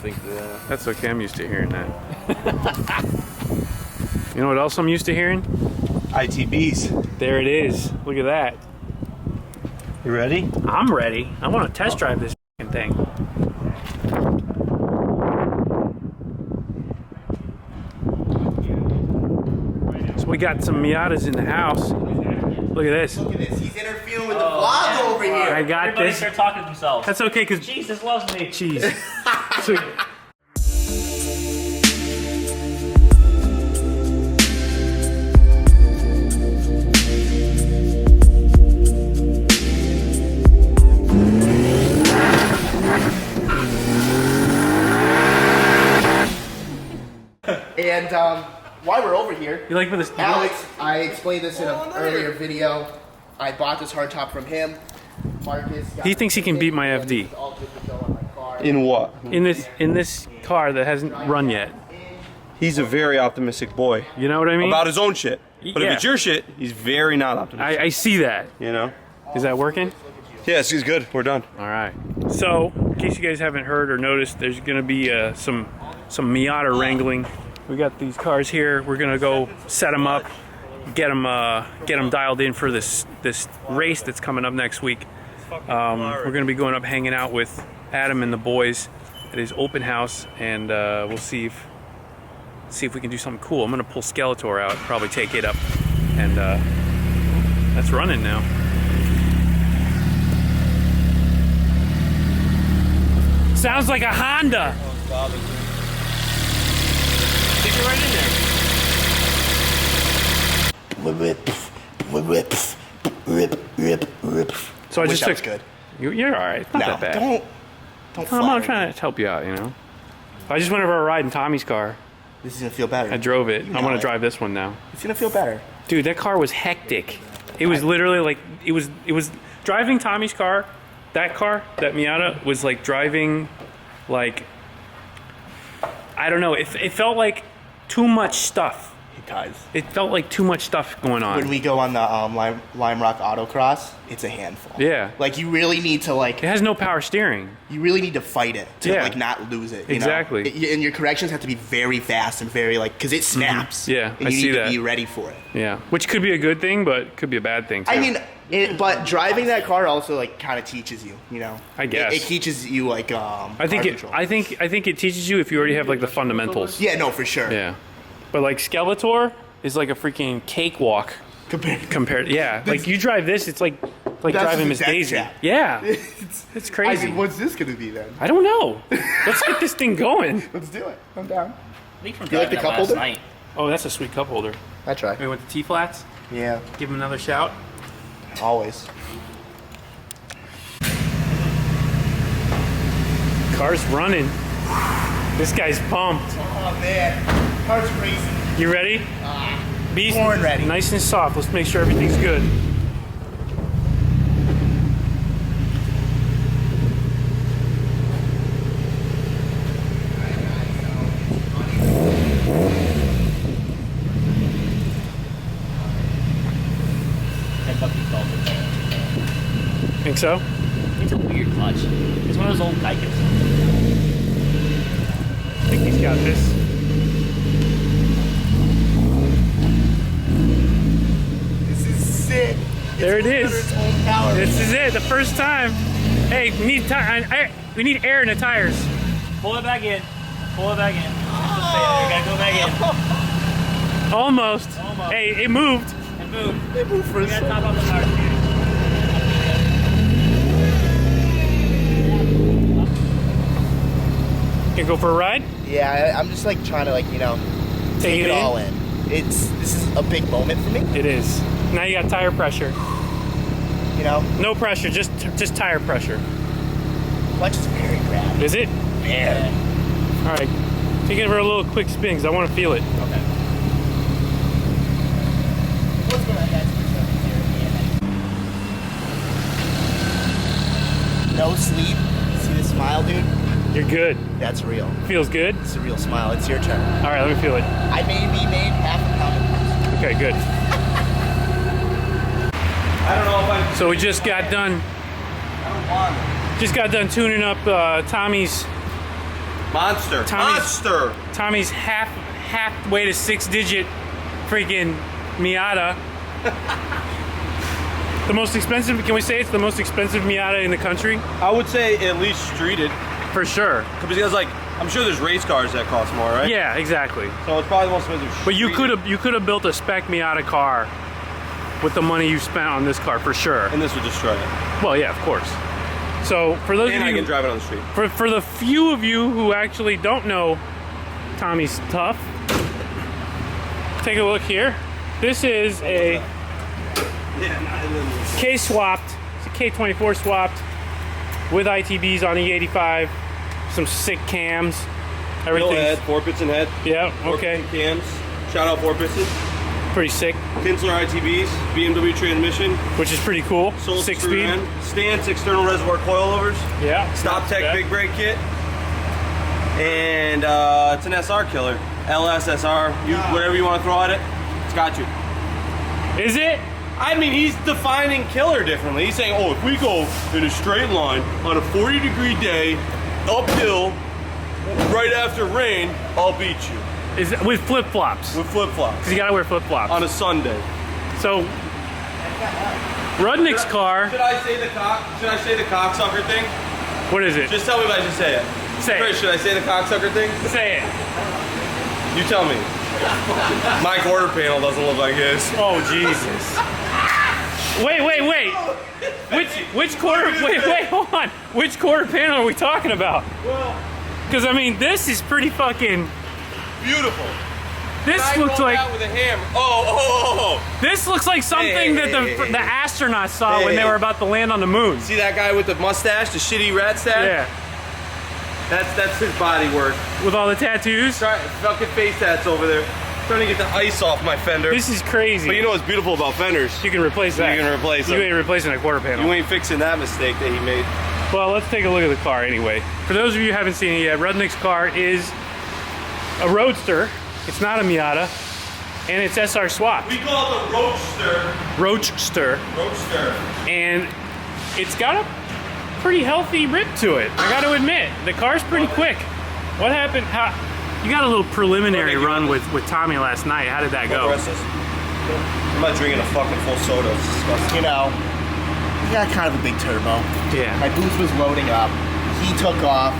think that. That's okay, I'm used to hearing that. You know what else I'm used to hearing? ITBs. There it is. Look at that. You ready? I'm ready. I want to test drive this f***ing thing. So we got some Miatas in the house. Look at this. Look at this. He's interfering with the vlog over here. I got Everybody this. start talking to themselves. That's okay, because Jesus loves me. cheese. So, And while we're over here, you like for this? Alex, I explained this in an earlier video. I bought this hardtop from him. Marcus. He thinks he can beat my FD. In what? In this car that hasn't run yet. He's a very optimistic boy. You know what I mean? About his own shit. But Yeah. if it's your shit, he's very not optimistic. I see that. You know? Is that working? Yes, he's good. We're done. All right. So, in case you guys haven't heard or noticed, there's going to be some Miata wrangling. We got these cars here. We're going to go set them up, get them dialed in for this race that's coming up next week. We're going to be going up, hanging out with Adam and the boys at his open house, and we'll see if we can do something cool. I'm going to pull Skeletor out, probably take it up, and that's running now. Sounds like a Honda. Stick it right in there. So I just took. Good. You're all right. It's not No, that bad. don't. I'm not trying to help you out, you know. I just went over a ride in Tommy's car. This is gonna feel better. I drove it. know I want it. to drive this one now. It's gonna feel better. Dude, that car was hectic. It was literally like it was driving Tommy's car. That Miata was like driving, like, I don't know. It felt like too much stuff. It does. It felt like too much stuff going on. When we go on the Lime Rock Autocross, it's a handful. Yeah. Like you really need to It has no power steering. you really need to fight it to Yeah. like not lose it. You Exactly. Know? And your corrections have to be very fast and very because it snaps. Yeah, and I you see need that. to be ready for it. Yeah, which could be a good thing, but could be a bad thing too. I mean, but driving that car also like kind of teaches you. You know. I guess. it teaches you like I think car it. control. I think it teaches you if you already have like the fundamentals. Yeah, no, for sure. Yeah, but like Skeletor is like a freaking cakewalk compared. Yeah, like you drive this, it's like That's driving the Miss death Daisy. trap. Yeah, it's it's crazy. I mean, what's this gonna be then? I don't know. Let's get this thing going. Let's do it. I'm down. I think from You like driving the that cup last holder? night. Oh, that's a sweet cup holder. I try. We went to T-Flats. Yeah, Give him another shout. always. Car's running. This guy's pumped. Oh man, car's crazy. You ready? Be Born ready. Nice and soft. Let's make sure everything's good. Think so? It's a weird clutch. It's one of those old Geikos. I think he's got this. This is sick. There it is. Its own power. This is it. The first time. Hey, we need air in the tires. Pull it back in. Pull it back in. You gotta go back in. Almost. Almost. Hey, it moved. And move. They move for You a gotta second. top off the power steering. Can go for a ride? Yeah, I'm just like trying to take it it in? all in. This is a big moment for me. It is. Now you got tire pressure. You know, No pressure, just tire pressure. clutch is very grabby. Is it? Man. All right. Take it for a little quick spin because I want to feel it. Okay. What's going on, guys? No sleep. See the smile, dude? You're good. That's real. Feels good. It's a real smile. It's your turn. All right, let me feel it. I may be made half a pound. Okay, good. I don't know if I. So we just got done. Just got done tuning up Tommy's Monster. Monster. Tommy's halfway to 6-digit freaking Miata. The most expensive, can we say it's the most expensive Miata in the country? I would say at least streeted. For sure. Because like, I'm sure there's race cars that cost more, right? Yeah, exactly. So it's probably the most expensive. But you could have built a spec Miata car with the money you spent on this car for sure. And this would destroy it. Well, yeah, of course. So for those and of you, I can drive it on the street. For the few of you who actually don't know Tommy's stuff, take a look here. This is a K swapped. It's a K24 swapped with ITBs on E85. Some sick cams. Everything. Head, 4-piston head. Yeah. Okay. 4-piston cams. Shout out 4-piston. Pretty sick. Kinsler ITBs. BMW transmission. Which is pretty cool. Soul 6-speed. Stance external reservoir coilovers. Yeah. Stop Tech big brake kit. And it's an SR killer. LS, SR, whatever you want to throw at it. It's got you. Is it? I mean, he's defining killer differently. He's saying, oh, if we go in a straight line on a 40-degree day, uphill, right after rain, I'll beat you. Is it with flip-flops? With flip-flops. Because you gotta wear flip-flops. On a Sunday. So, Rudnick's car. Should I say the cocksucker thing? What is it? Just tell me if I should say it. Say Chris, it. should I say the cocksucker thing? Say it. You tell me. My quarter panel doesn't look like his. Oh, Jesus. Wait. Which quarter, wait, hold on. Which quarter panel are we talking about? Because, I mean, this is pretty fucking... Beautiful. This looks like... Out with a hammer. Oh. This looks like something that the astronauts saw when they were about to land on the moon. See that guy with the mustache, the shitty rat stash? Yeah. That's his body work. With all the tattoos? Fucking face tats over there. Trying to get the ice off my fender. This is crazy. But you know what's beautiful about fenders? You can replace that. You can replace them. You ain't replacing a quarter panel. You ain't fixing that mistake that he made. Well, let's take a look at the car anyway. For those of you who haven't seen it yet, Rudnick's car is a Roadster. It's not a Miata. And it's SR swapped. We call it the Roadster. Roadster. And it's got a pretty healthy rip to it. I got to admit, the car's pretty quick. What happened? You got a little preliminary run with Tommy last night. How did that go? I'm not drinking a fucking full soda. It's disgusting. You know, he got kind of a big turbo. Yeah. My boost was loading up. He took off,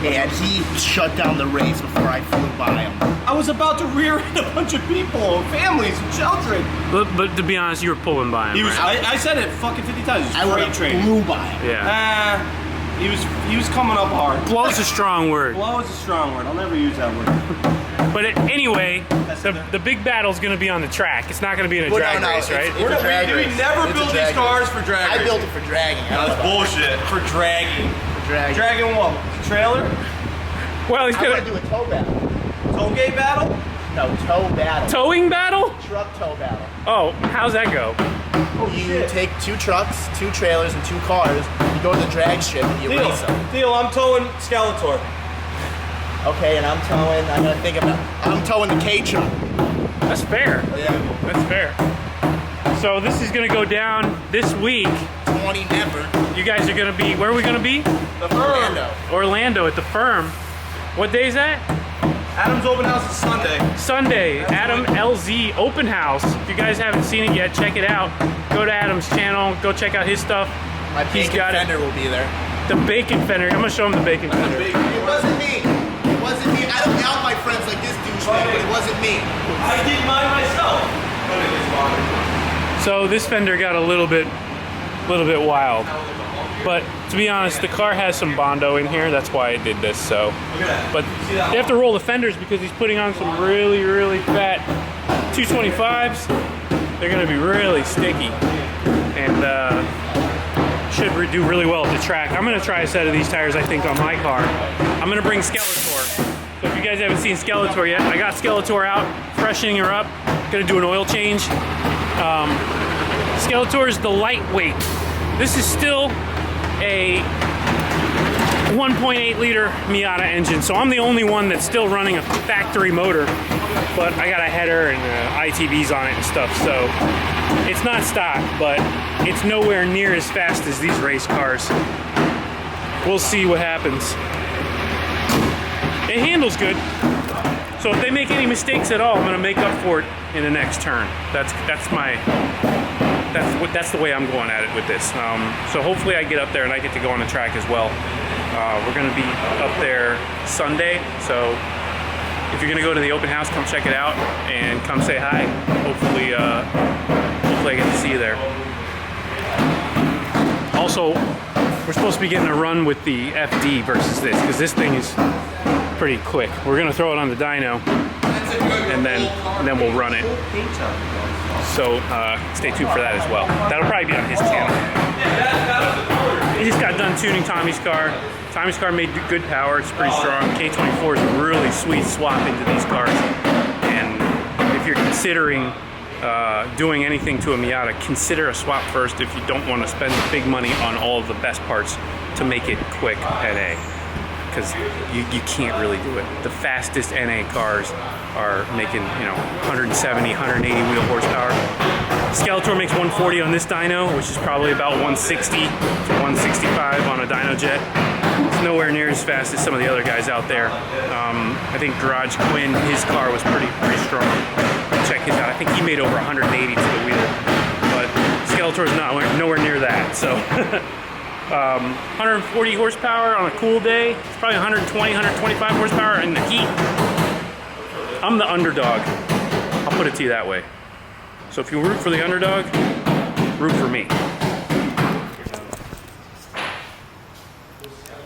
and he shut down the race before I flew by him. I was about to rear end a bunch of people, families, and children. But to be honest, you were pulling by him. He was. Right? I said it fucking 50 times. He was I would freight have training. flew by him. Yeah. He was coming up hard. Blow is a strong word. Blow is a strong word. I'll never use that word. But anyway, the big battle's going to be on the track. It's not going to be in a drag race, right? It's a drag race. We never It's build a drag these cars race. for drag I racing. built it for dragging. That's bullshit. For dragging. For dragging. Dragging what? Trailer? Well, he's I want going to do a tow battle. Tollgate battle? No, tow battle. towing battle? Truck tow battle. Oh, how's that go? You take 2 trucks, 2 trailers, and 2 cars. You go to the drag strip and you race them. Deal, I'm towing Skeletor. Okay, and I'm towing the K truck. That's fair. Yeah. That's fair. So this is going to go down this week. 20 never. You guys are going to be, where are we going to be? The firm. Orlando at the firm. What day is that? Adam's open house is Sunday. Sunday, Adam LZ open house. If you guys haven't seen it yet, check it out. Go to Adam's channel, go check out his stuff. My bacon fender will be there. The bacon fender. I'm gonna show him the bacon fender. It wasn't me. It wasn't me. I don't out my friends like this douchebag, but it wasn't me. I did mine myself. So this fender got a little bit wild. But to be honest, the car has some Bondo in here. That's why I did this. So, but they have to roll the fenders because he's putting on some really, really fat 225s. They're going to be really sticky and should do really well at the track. I'm going to try a set of these tires, I think, on my car. I'm going to bring Skeletor. So if you guys haven't seen Skeletor yet, I got Skeletor out, freshening her up. Going to do an oil change. Skeletor is the lightweight. This is still a 1.8 liter Miata engine, so I'm the only one that's still running a factory motor, but I got a header and ITBs on it and stuff, so it's not stock, but it's nowhere near as fast as these race cars. We'll see what happens. It handles good. So if they make any mistakes at all, I'm gonna make up for it in the next turn. That's the way I'm going at it with this. So hopefully I get up there and I get to go on the track as well. We're gonna be up there Sunday, so if you're gonna go to the open house, come check it out and come say hi. Hopefully I get to see you there. Also, we're supposed to be getting a run with the FD versus this, because this thing is pretty quick. We're gonna throw it on the dyno and then we'll run it. So stay tuned for that as well. That'll probably be on his channel. He just got done tuning Tommy's car. Tommy's car made good power, it's pretty strong. K24 is a really sweet swap into these cars. And if you're considering doing anything to a Miata, consider a swap first if you don't want to spend big money on all of the best parts to make it quick NA. Because you can't really do it. The fastest NA cars are making, 170, 180 wheel horsepower. Skeletor makes 140 on this dyno, which is probably about 160 to 165 on a dyno jet. It's nowhere near as fast as some of the other guys out there. I think Garage Quinn, his car was pretty strong. Check his out. I think he made over 180 to the wheel, but Skeletor's nowhere near that. So 140 horsepower on a cool day. It's probably 120, 125 horsepower in the heat. I'm the underdog. I'll put it to you that way. So if you root for the underdog, root for me.